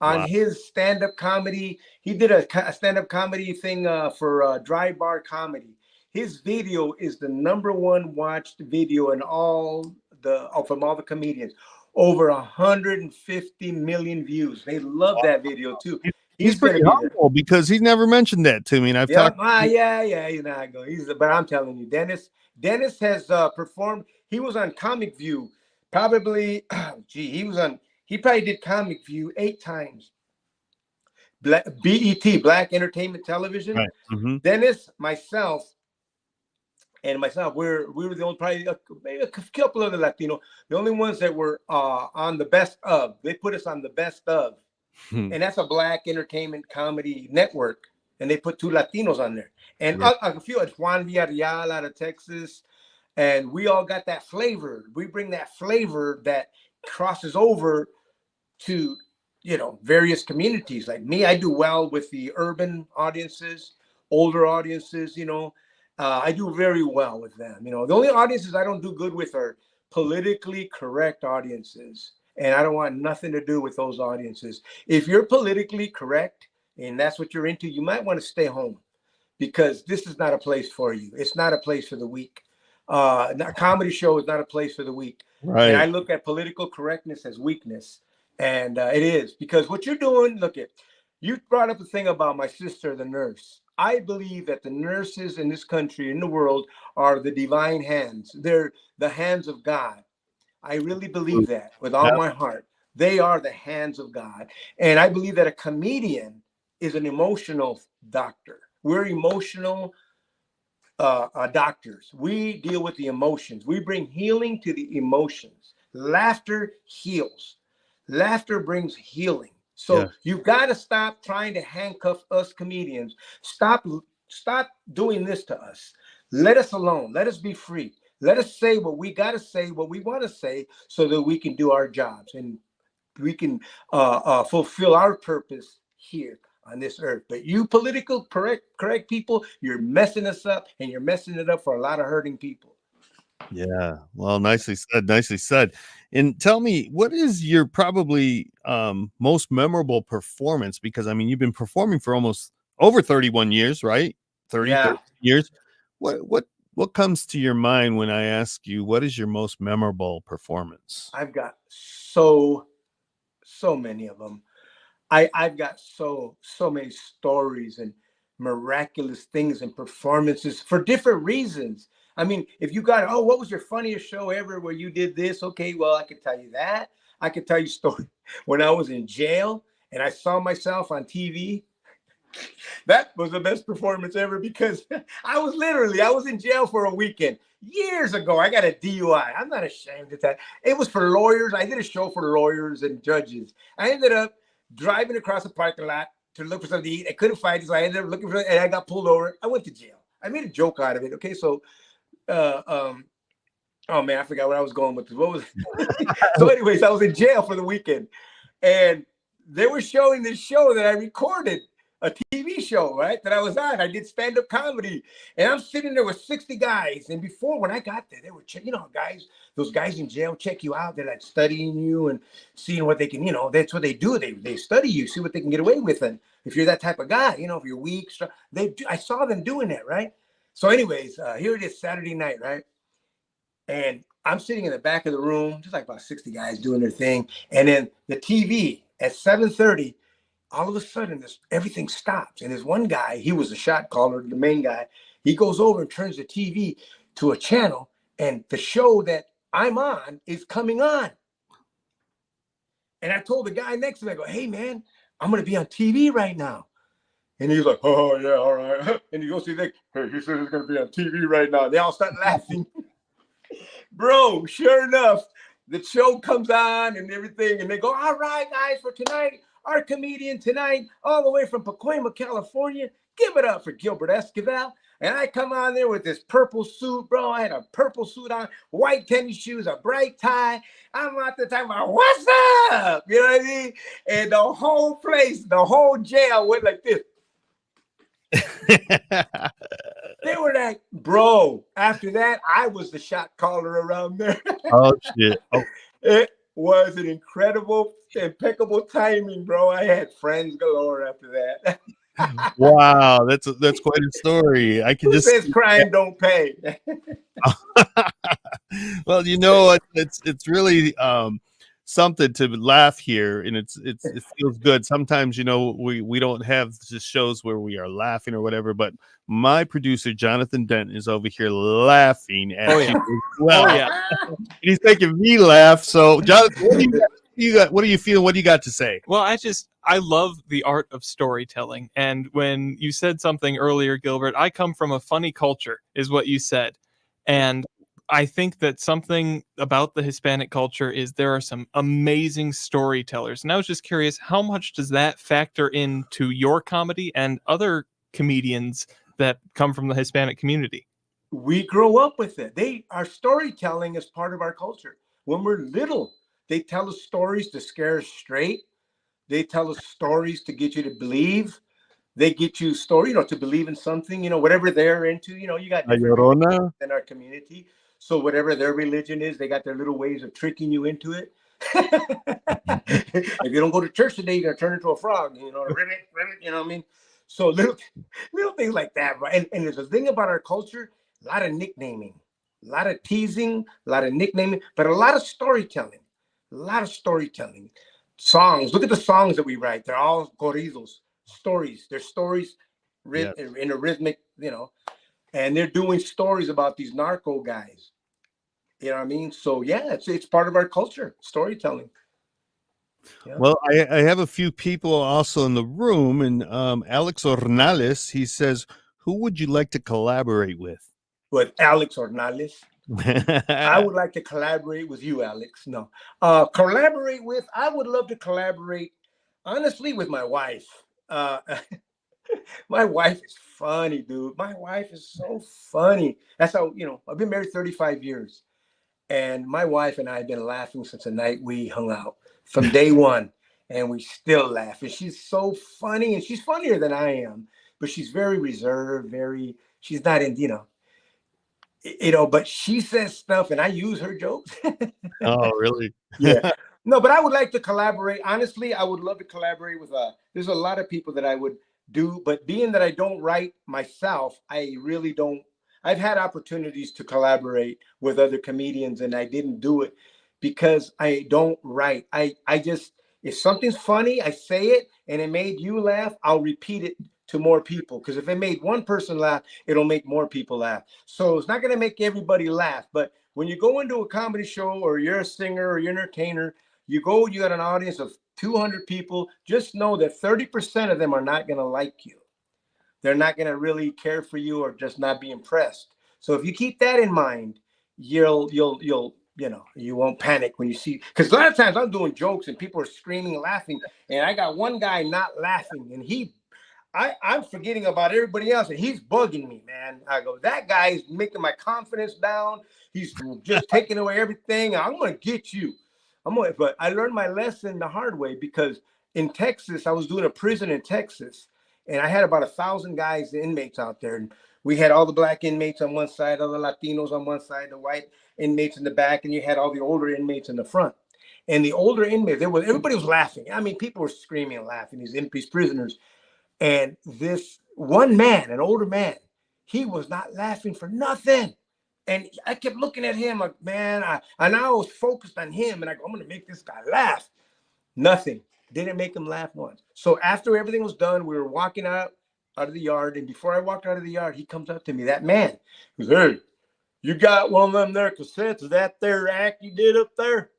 on Wow. his stand-up comedy? He did a stand-up comedy thing for Dry Bar Comedy. His video is the #1 watched video in from all the comedians. Over 150 million views. They love that video too. He's He's pretty gonna be there. humble because he's never mentioned that to me, and I've Yeah, talked. yeah. He's not going. But I'm telling you, Dennis has performed. He was on Comic View, probably. He probably did Comic View 8 times. BET, Black Entertainment Television. Right. Mm-hmm. Dennis, myself, we were the only, probably maybe a couple other Latino, the only ones that were on the best of. They put us on the best of, and that's a Black Entertainment Comedy Network, and they put 2 Latinos on there, and Right. a few. Juan Villarreal out of Texas, and we all got that flavor. We bring that flavor that crosses over to various communities. Like me, I do well with the urban audiences, older audiences. I do very well with them. The only audiences I don't do good with are politically correct audiences, and I don't want nothing to do with those audiences. If you're politically correct and that's what you're into, you might want to stay home, because this is not a place for you. It's not a place for the weak. A comedy show is not a place for the weak. Right. And I look at political correctness as weakness. And it is, because what you're doing, you brought up the thing about my sister, the nurse. I believe that the nurses in this country, in the world, are the divine hands. They're the hands of God. I really believe that with all my heart. They are the hands of God. And I believe that a comedian is an emotional doctor. We're emotional doctors. We deal with the emotions. We bring healing to the emotions. Laughter heals. Laughter brings healing. So you've got to stop trying to handcuff us comedians. Stop doing this to us. Let us alone. Let us be free. Let us say what we got to say, what we want to say, so that we can do our jobs and we can fulfill our purpose here on this earth. But you political correct people, you're messing us up, and you're messing it up for a lot of hurting people. Yeah. Well, nicely said. Nicely said. And tell me, what is your probably most memorable performance? Because I mean, you've been performing for almost over 31 years, right? 30 years. What comes to your mind when I ask you what is your most memorable performance? I've got so many of them. I've got so many stories and miraculous things and performances for different reasons. I mean, if you got, what was your funniest show ever where you did this? Okay, well, I could tell you that. I could tell you a story when I was in jail and I saw myself on TV. That was the best performance ever, because I was in jail for a weekend years ago. I got a DUI. I'm not ashamed of that. It was for lawyers. I did a show for lawyers and judges. I ended up driving across the parking lot to look for something to eat. I couldn't find it, so I ended up looking for it, and I got pulled over. I went to jail. I made a joke out of it. Okay, so oh man, I forgot what I was going with. What was so anyways, I was in jail for the weekend, and they were showing this show that I recorded, a TV show, right, that I was on. I did stand-up comedy, and I'm sitting there with 60 guys. And before, when I got there, they were guys, those guys in jail check you out. They're like studying you and seeing what they can, that's what they do. They study you, see what they can get away with. And if you're that type of guy, if you're weak, I saw them doing that, right? So anyways, here it is, Saturday night, right? And I'm sitting in the back of the room, just like about 60 guys doing their thing. And then the TV at 7:30, all of a sudden, everything stops. And there's one guy, he was the shot caller, the main guy. He goes over and turns the TV to a channel, and the show that I'm on is coming on. And I told the guy next to me, I go, hey, man, I'm going to be on TV right now. And he's like, oh, yeah, all right. And he goes to the, hey, he said it's going to be on TV right now. They all start laughing. Bro, sure enough, the show comes on and everything. And they go, all right, guys, for tonight, our comedian tonight, all the way from Pacoima, California, give it up for Gilbert Esquivel. And I come on there with this purple suit, bro. I had a purple suit on, white tennis shoes, a bright tie. I'm out there talking about, what's up? You know what I mean? And the whole place, the whole jail went like this. They were like, bro, after that, I was the shot caller around there. Oh, shit. Oh. It was an incredible, impeccable timing, bro. I had friends galore after that. Wow, that's quite a story. I can Who just says crime don't pay? Well, you know, it's really something to laugh here, and it feels good. Sometimes, you know, we don't have just shows where we are laughing or whatever, but my producer Jonathan Dent is over here laughing at you as well. Oh, yeah. He's making me laugh. So, Jonathan, what do you feel? What do you got to say? Well, I love the art of storytelling. And when you said something earlier, Gilbert, I come from a funny culture, is what you said. And I think that something about the Hispanic culture is there are some amazing storytellers. And I was just curious, how much does that factor into your comedy and other comedians that come from the Hispanic community? We grow up with it. Our storytelling is part of our culture. When we're little, they tell us stories to scare us straight. They tell us stories to get you to believe. They get you story, to believe in something, whatever they're into. You got different religions in our community. So whatever their religion is, they got their little ways of tricking you into it. If you don't go to church today, you're gonna turn into a frog. Ribbit, you know what I mean? So little things like that, right? And there's a thing about our culture: a lot of nicknaming, a lot of teasing, a lot of nicknaming, but a lot of storytelling. Songs. Look at the songs that we write. They're all corridos, stories. They're stories in a rhythmic, and they're doing stories about these narco guys. You know what I mean? So yeah, it's part of our culture, storytelling. Yeah. Well, I have a few people also in the room, and Alex Ornales, he says, who would you like to collaborate with? With Alex Ornales. I would like to collaborate with you, Alex. No. I would love to collaborate, honestly, with my wife. My wife is funny, dude. My wife is so funny. That's how, I've been married 35 years. And my wife and I have been laughing since the night we hung out, from day one. And we still laugh. And she's so funny. And she's funnier than I am. But she's very reserved, she's not in, but she says stuff and I use her jokes. Oh, really? Yeah. No, but I would like to collaborate. Honestly, I would love to collaborate with there's a lot of people that I would do, but being that I don't write myself, I really don't. I've had opportunities to collaborate with other comedians and I didn't do it because I don't write. I just, if something's funny, I say it and it made you laugh, I'll repeat it to more people, because if it made one person laugh, it'll make more people laugh. So it's not going to make everybody laugh, but when you go into a comedy show or you're a singer or you're an entertainer, you got an audience of 200 people, just know that 30% of them are not going to like you. They're not going to really care for you or just not be impressed. So if you keep that in mind, you won't panic when you see, because a lot of times I'm doing jokes and people are screaming, laughing, and I got one guy not laughing, and I'm forgetting about everybody else, and he's bugging me, man. I go, that guy is making my confidence down. He's just taking away everything. I'm gonna get you. But I learned my lesson the hard way, because in Texas, I was doing a prison in Texas, and I had about 1,000 guys, inmates out there. And we had all the black inmates on one side, all the Latinos on one side, the white inmates in the back, and you had all the older inmates in the front. And the older inmates, everybody was laughing. I mean, people were screaming and laughing, these prisoners. And this one man, an older man, he was not laughing for nothing. And I kept looking at him like, man, I was focused on him, and I go, I'm going to make this guy laugh. Nothing. Didn't make him laugh once. So after everything was done, we were walking out of the yard. And before I walked out of the yard, he comes up to me, that man. He goes, hey, you got one of them there cassettes of that there act you did up there?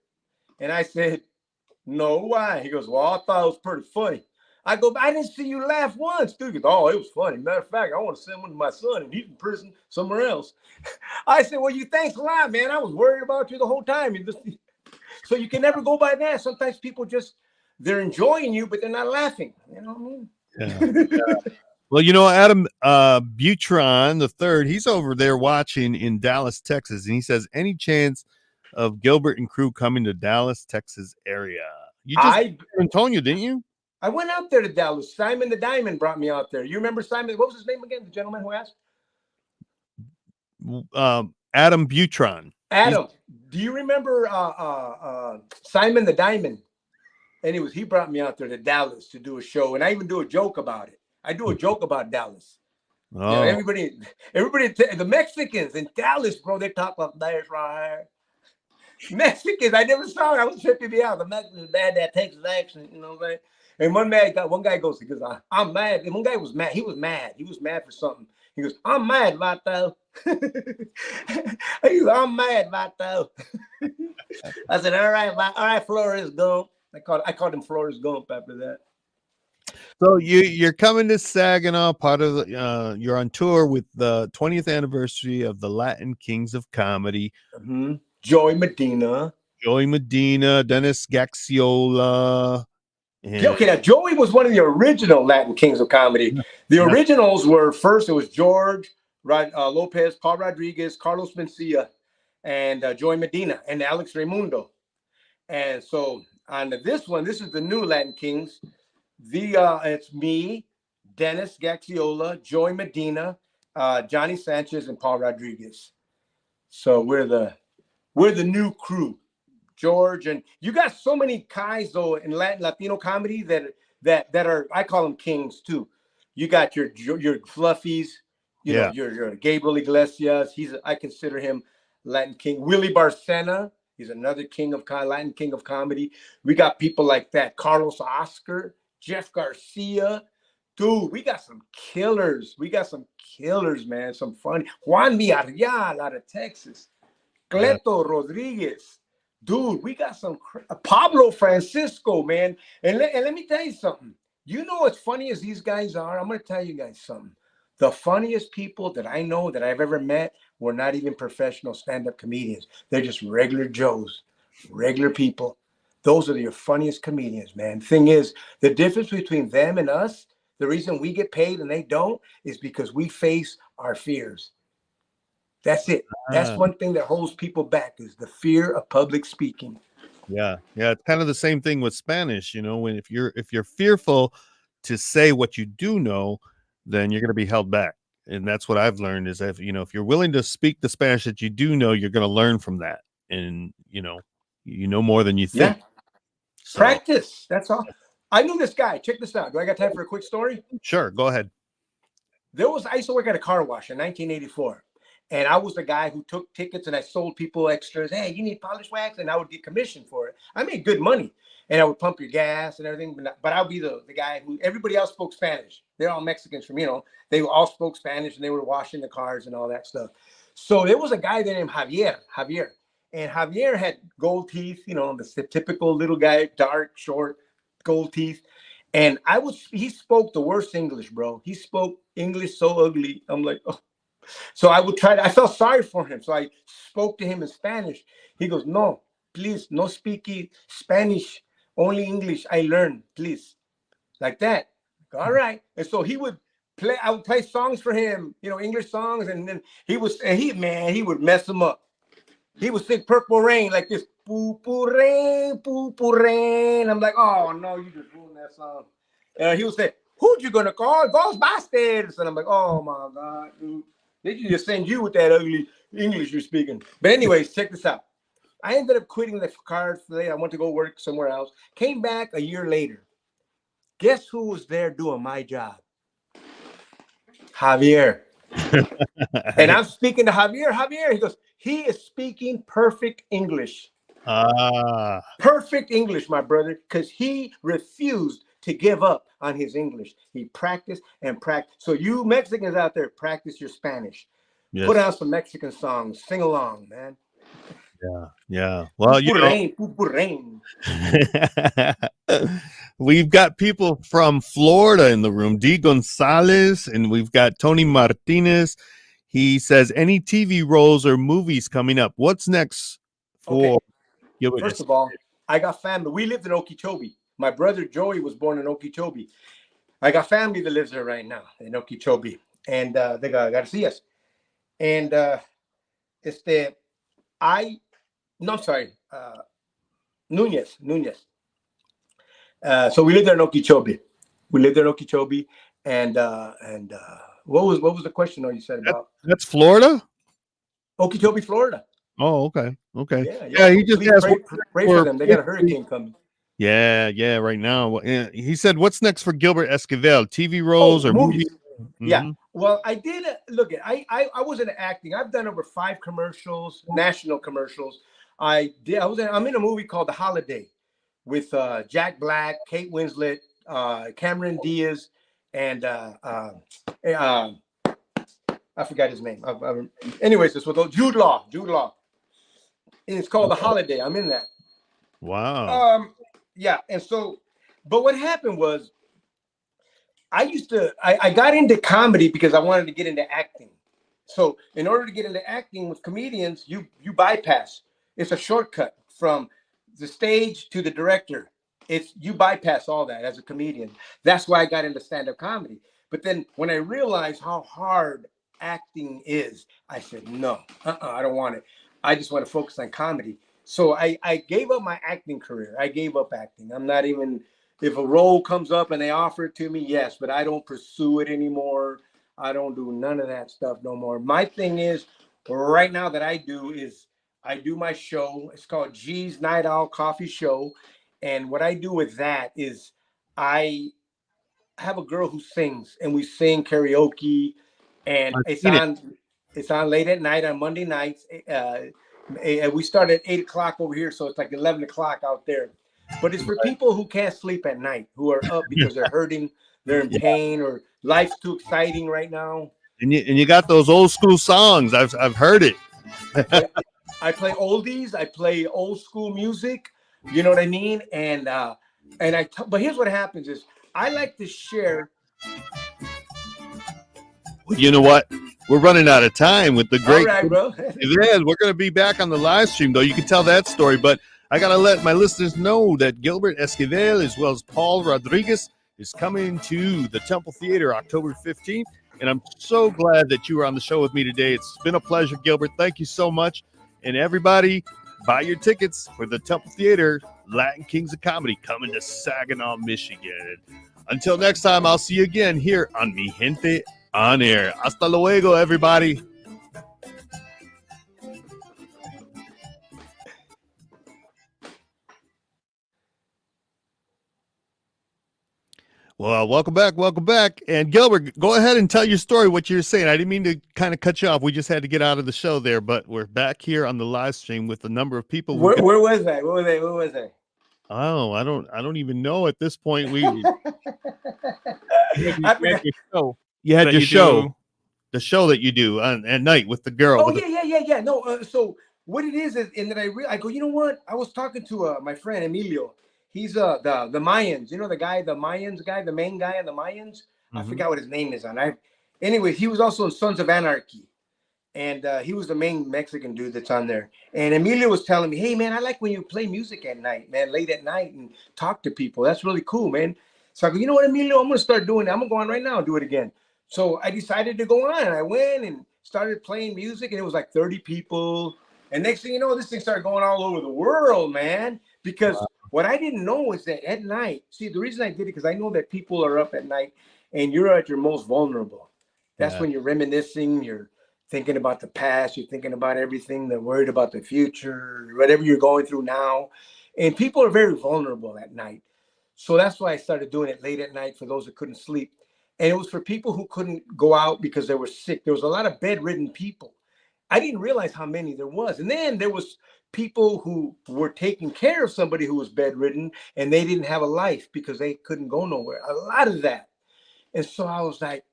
And I said, no, why? He goes, well, I thought it was pretty funny. I go, I didn't see you laugh once, dude. He goes, oh, it was funny. Matter of fact, I want to send one to my son, and he's in prison somewhere else. I said, well, you thanks a lot, man. I was worried about you the whole time. So you can never go by that. Sometimes people just, they're enjoying you, but they're not laughing. You know what I mean? Yeah. Well, you know, Adam Butron the third, he's over there watching in Dallas, Texas, and he says, any chance of Gilbert and crew coming to Dallas, Texas area? You just San Antonio, didn't you? I went out there to Dallas. Simon the Diamond brought me out there. You remember Simon? What was his name again? The gentleman who asked? Adam Butron. Adam, do you remember Simon the Diamond? Anyways, he brought me out there to Dallas to do a show, and I even do a joke about it. I do a joke about Dallas. Oh. You know, everybody, the Mexicans in Dallas, bro, they talk like this right here. Mexicans, I never saw it. I was tripping me out. The Mexicans bad that Texas accent, you know what I'm saying? And one guy goes, I'm mad. And one guy was mad. He was mad. He was mad for something. He goes, I'm mad, Vato. He goes, I'm mad, Vato. I said, all right, Flores Gump. I called him Flores Gump after that. So you're coming to Saginaw, part of the, you're on tour with the 20th anniversary of the Latin Kings of Comedy. Mm-hmm. Joey Medina, Dennis Gaxiola. Okay, now Joey was one of the original Latin Kings of Comedy. The originals were first, it was George Lopez, Paul Rodriguez, Carlos Mencia, and Joey Medina, and Alex Raimundo. And so on this one, this is the new Latin Kings. It's me, Dennis Gaxiola, Joey Medina, Johnny Sanchez, and Paul Rodriguez. So we're the new crew. George, and you got so many guys though in Latino comedy that are, I call them kings too. You got your fluffies, you know, your Gabriel Iglesias. I consider him Latin king. Willie Barcena, he's another Latin king of comedy. We got people like that. Carlos Oscar, Jeff Garcia. Dude, we got some killers. Man. Some funny. Juan Villarreal out of Texas. Cleto Rodriguez. Dude, we got some Pablo Francisco, man. And let me tell you something. You know what's funny as these guys are? I'm going to tell you guys something. The funniest people that I know that I've ever met were not even professional stand-up comedians. They're just regular Joes, regular people. Those are your funniest comedians, man. Thing is, the difference between them and us, the reason we get paid and they don't, is because we face our fears. That's it. That's one thing that holds people back, is the fear of public speaking. Yeah. It's kind of the same thing with Spanish. You know, if you're fearful to say what you do know, then you're going to be held back. And that's what I've learned is that, if you're willing to speak the Spanish that you do know, you're going to learn from that. And, you know more than you think. Yeah. So, practice. That's all. I knew this guy. Check this out. Do I got time for a quick story? Sure. Go ahead. I used to work at a car wash in 1984. And I was the guy who took tickets and I sold people extras. Hey, you need polish wax? And I would get commission for it. I made good money. And I would pump your gas and everything. But I would be the guy who, everybody else spoke Spanish. They're all Mexicans from, they all spoke Spanish and they were washing the cars and all that stuff. So there was a guy there named Javier. And Javier had gold teeth, the typical little guy, dark, short, gold teeth. And he spoke the worst English, bro. He spoke English so ugly. I'm like, oh. So I felt sorry for him. So I spoke to him in Spanish. He goes, no, please, no speak Spanish, only English. I learn, please. Like that. All right. And so I would play songs for him, English songs. And then he would mess him up. He would sing Purple Rain like this. Poo, poo, rain, poo, poo, rain. I'm like, oh, no, you just ruined that song. And he would say, who'd you gonna call? Ghostbusters. And I'm like, oh, my God, dude. They should just send you with that ugly English you're speaking. But anyways, check this out. I ended up quitting the car today. I went to go work somewhere else. Came back a year later. Guess who was there doing my job? Javier. And I'm speaking to Javier. He goes, he is speaking perfect English. Perfect English, my brother, because he refused to give up on his English. He practiced and practiced. So you Mexicans out there, practice your Spanish. Yes. Put out some Mexican songs. Sing along, man. Yeah. Well, rain. We've got people from Florida in the room, D. Gonzalez, and we've got Tony Martinez. He says, any TV roles or movies coming up? What's next Okay. for Gilbert? First of all, I got family. We lived in Okeechobee. My brother Joey was born in Okeechobee. I got family that lives there right now in Okeechobee, and they got to see us. And it's the I'm sorry, Nunez. So we lived there in Okeechobee. And what was the question? You said about that's Florida. Okeechobee, Florida. Oh, okay. Yeah. He just Please asked pray for them. They got a hurricane coming. Yeah. Right now, he said, "What's next for Gilbert Esquivel? TV roles or movies?" Mm-hmm. Yeah. Well, I did look at. I was in acting. I've done over 5 commercials, national commercials. I'm in a movie called The Holiday with Jack Black, Kate Winslet, Cameron Diaz, and I forgot his name. Anyways, this was Jude Law. And it's called The Holiday. I'm in that. Wow. Yeah. And so, but what happened was, I got into comedy because I wanted to get into acting. So in order to get into acting with comedians, you bypass. It's a shortcut from the stage to the director. You bypass all that as a comedian. That's why I got into stand-up comedy. But then when I realized how hard acting is, I said, no, I don't want it. I just want to focus on comedy. So I gave up my acting career. I gave up acting. I'm not even, if a role comes up and they offer it to me, yes, but I don't pursue it anymore. I don't do none of that stuff no more. My thing is right now that I do my show. It's called G's Night Owl Coffee Show. And what I do with that is I have a girl who sings, and we sing karaoke, and it's on late at night on Monday nights. And we start at 8 o'clock over here, so it's like 11 o'clock out there. But it's for people who can't sleep at night, who are up because they're hurting, they're in pain, or life's too exciting right now. And you got those old school songs. I've heard it. I play oldies. I play old school music. You know what I mean? But here's what happens is I like to share. You know what? We're running out of time with the great. All right, bro. Yeah, we're going to be back on the live stream, though. You can tell that story, but I got to let my listeners know that Gilbert Esquivel, as well as Paul Rodriguez, is coming to the Temple Theater October 15th. And I'm so glad that you were on the show with me today. It's been a pleasure, Gilbert. Thank you so much. And everybody, buy your tickets for the Temple Theater, Latin Kings of Comedy, coming to Saginaw, Michigan. Until next time, I'll see you again here on Mi Gente on Air. Hasta luego, everybody. Well, welcome back. And Gilbert, go ahead and tell your story, what you're saying. I didn't mean to kind of cut you off. We just had to get out of the show there, but we're back here on the live stream with a number of people. Where was I? Where was I? Oh, I don't even know at this point. You had your show. The show that you do at night with the girl. Oh, yeah. No, so what it is and then I go, you know what? I was talking to my friend Emilio. He's the Mayans, you know, the Mayans guy, the main guy in the Mayans. I forgot what his name is anyway, he was also in Sons of Anarchy. And he was the main Mexican dude that's on there. And Emilio was telling me, hey, man, I like when you play music at night, man, late at night and talk to people. That's really cool, man. So I go, you know what, Emilio, I'm going to start doing it. I'm going to go on right now and do it again. So I decided to go on. And I went and started playing music. And it was like 30 people. And next thing you know, this thing started going all over the world, man. Because what I didn't know is that at night, see, the reason I did it, because I know that people are up at night and you're at your most vulnerable. That's when you're reminiscing, you're thinking about the past, you're thinking about everything, they're worried about the future, whatever you're going through now. And people are very vulnerable at night. So that's why I started doing it late at night for those who couldn't sleep. And it was for people who couldn't go out because they were sick. There was a lot of bedridden people. I didn't realize how many there was. And then there was people who were taking care of somebody who was bedridden and they didn't have a life because they couldn't go nowhere. A lot of that. And so I was like,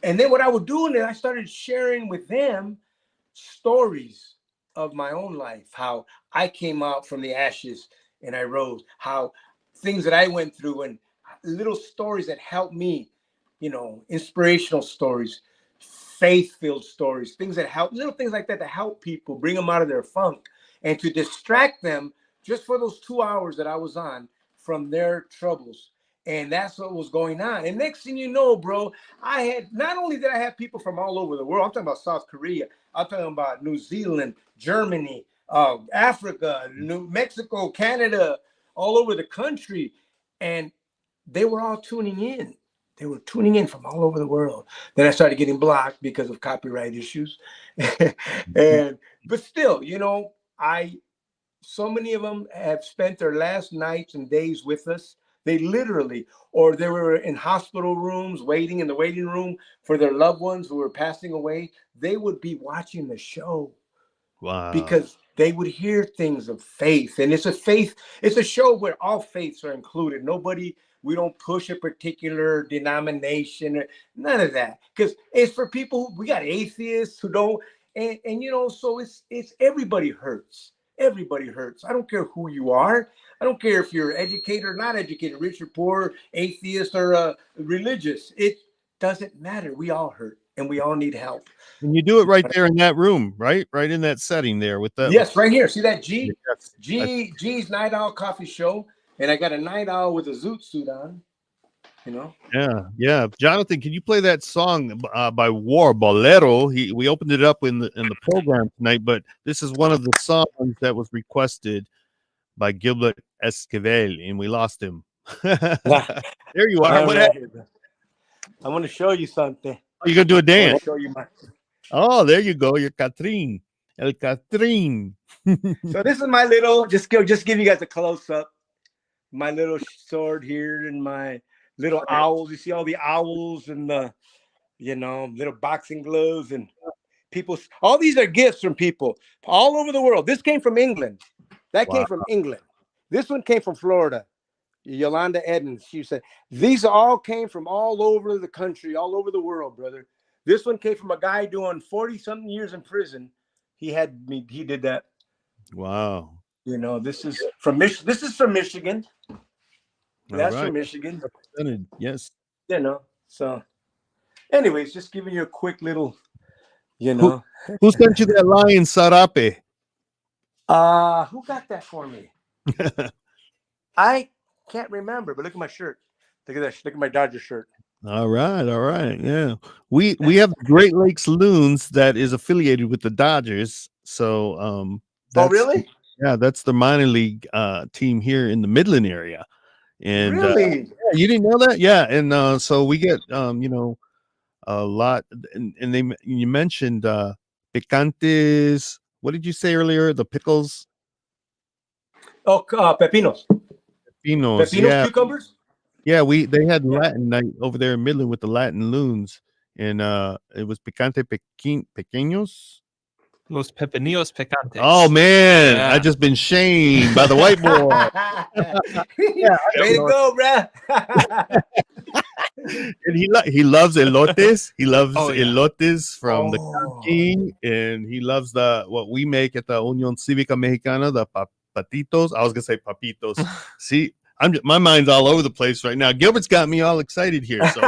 and then what I would do, and then I started sharing with them stories of my own life, how I came out from the ashes and I rose, how things that I went through and little stories that helped me, inspirational stories, faith-filled stories, things that help, little things like that to help people, bring them out of their funk and to distract them just for those 2 hours that I was on from their troubles. And that's what was going on. And next thing you know, bro, not only did I have people from all over the world, I'm talking about South Korea, I'm talking about New Zealand, Germany, Africa, New Mexico, Canada, all over the country. And they were all tuning in. They were tuning in from all over the world. Then I started getting blocked because of copyright issues. But still, so many of them have spent their last nights and days with us. They literally, or they were in hospital rooms, waiting in the waiting room for their loved ones who were passing away. They would be watching the show. Wow. Because they would hear things of faith. And it's a show where all faiths are included. We don't push a particular denomination, none of that. Because it's for people we got atheists who don't, so it's everybody hurts. Everybody hurts. I don't care who you are. I don't care if you're educated or not educated, rich or poor, atheist or religious. It doesn't matter. We all hurt and we all need help. And you do it right there in that room, right? Right in that setting there with that. Yes, right here. See that G? Yes. G's Night Owl Coffee Show. And I got a night owl with a zoot suit on. Yeah. Jonathan, can you play that song by War Bolero? We opened it up in the program tonight, but this is one of the songs that was requested by Gilbert Esquivel, and we lost him. There you are. I want to show you something. Oh, you're gonna do a dance. Show you Oh, there you go. You're Catherine. El Catherine. So this is my little. Just give you guys a close up. My little sword here and my little owls. You see all the owls and the, little boxing gloves and people. All these are gifts from people all over the world. This came from England. That came from England. This one came from Florida. Yolanda Edmonds. She said, these all came from all over the country, all over the world, brother. This one came from a guy doing 40-something years in prison. He did that. Wow. This is from Michigan. This is from Michigan. That's right. from Michigan. Yes. So anyways, just giving you a quick little, Who sent you that lion sarape? Who got that for me? I can't remember, but look at my shirt. Look at that. Look at my Dodger shirt. All right. Yeah. We have the Great Lakes Loons that is affiliated with the Dodgers. So oh really? Yeah, that's the minor league team here in the Midland area. And really? You didn't know that? Yeah. And so we get a lot, and you mentioned picantes. What did you say earlier? The pickles? Oh, pepinos. Pepinos, yeah. Cucumbers? Yeah, they had Latin night over there in Midland with the Latin loons, and it was picante pequeños. Los pepinillos picantes. Oh man, I just been shamed by the white boy. Way to go, bro. And he loves elotes. He loves elotes from the King, and he loves what we make at the Unión Cívica Mexicana, the patitos. I was gonna say papitos. See, my mind's all over the place right now. Gilbert's got me all excited here. So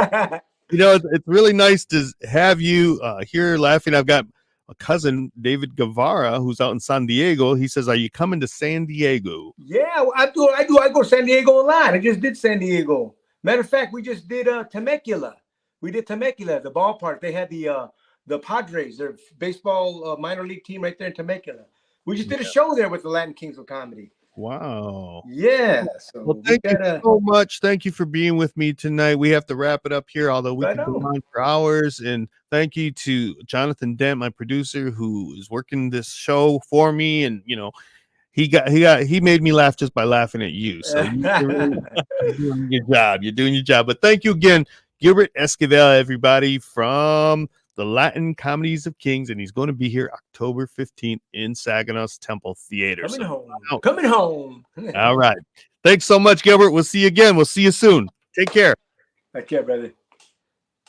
it's really nice to have you here laughing. I've got a cousin, David Guevara, who's out in San Diego. He says, "Are you coming to San Diego?" Yeah, I do. I go to San Diego a lot. I just did San Diego. Matter of fact, we just did Temecula. We did Temecula, the ballpark. They had the Padres, their baseball minor league team right there in Temecula. We just did a show there with the Latin Kings of Comedy. Wow. Yeah. So well, thank you so much. Thank you for being with me tonight. We have to wrap it up here, although we can go on for hours. And thank you to Jonathan Dent, my producer, who is working this show for me. And he made me laugh just by laughing at you. So you're doing your job. You're doing your job. But thank you again, Gilbert Esquivel, everybody, from the Latin Comedies of Kings, and he's going to be here October 15th in Saginaw's Temple Theater. Coming home. All right. Thanks so much, Gilbert. We'll see you again. We'll see you soon. Take care. Take care, brother.